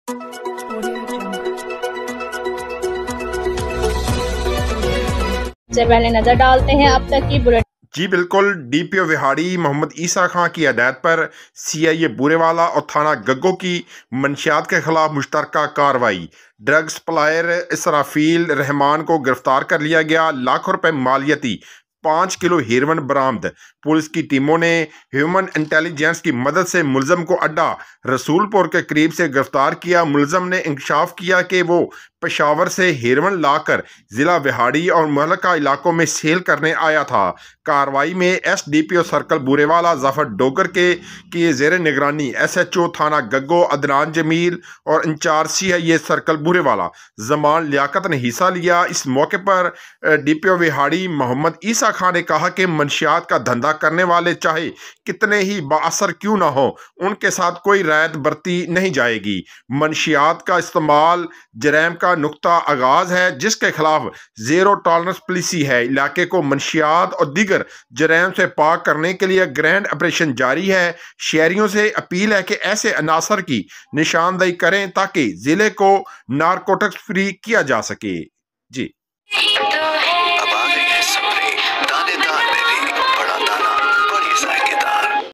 से पहले नजर डालते हैं अब तक की बुलेटिन। जी बिल्कुल, डीपीओ विहाड़ी मोहम्मद ईसा खां की हदायत पर सीआईए बूरेवाला और थाना गग्गो की मंशियात के खिलाफ मुश्तरका कार्रवाई। ड्रग सप्लायर इसराफील रहमान को गिरफ्तार कर लिया गया। लाखों रुपए मालियती 5 किलो हेरोइन बरामद। पुलिस की टीमों ने ह्यूमन इंटेलिजेंस की मदद से मुलजम को अड्डा रसूलपुर के करीब से गिरफ्तार किया। मुलजम ने इंकशाफ किया कि वो पेशावर से हेरोइन लाकर जिला विहाड़ी और मुअल्लका इलाकों में सेल करने आया था। कार्रवाई में एसडीपीओ सर्कल बूरेवाला जफर डोगर के जेर निगरानी एसएचओ थाना गग्गो अदनान जमील और incharge CIA circle Burewala Zaman Liaqat ने हिस्सा लिया। इस मौके पर डीपीओ विहाड़ी मोहम्मद ईसा खान ने कहा कि मंशियात का धंधा करने वाले चाहे कितने ही बाअसर क्यों ना हो, उनके साथ कोई रायत बरती नहीं जाएगी। मंशियात का इस्तेमाल जराइम का नुक्ता आगाज है, जिसके खिलाफ जीरो टॉलरेंस पॉलिसी है। इलाके को मंशियात और दीगर जराइम से पाक करने के लिए ग्रैंड ऑपरेशन जारी है। शहरियों से अपील है कि ऐसे अनासर की निशानदेही करें ताकि जिले को नारकोटिक्स फ्री किया जा सके। जी।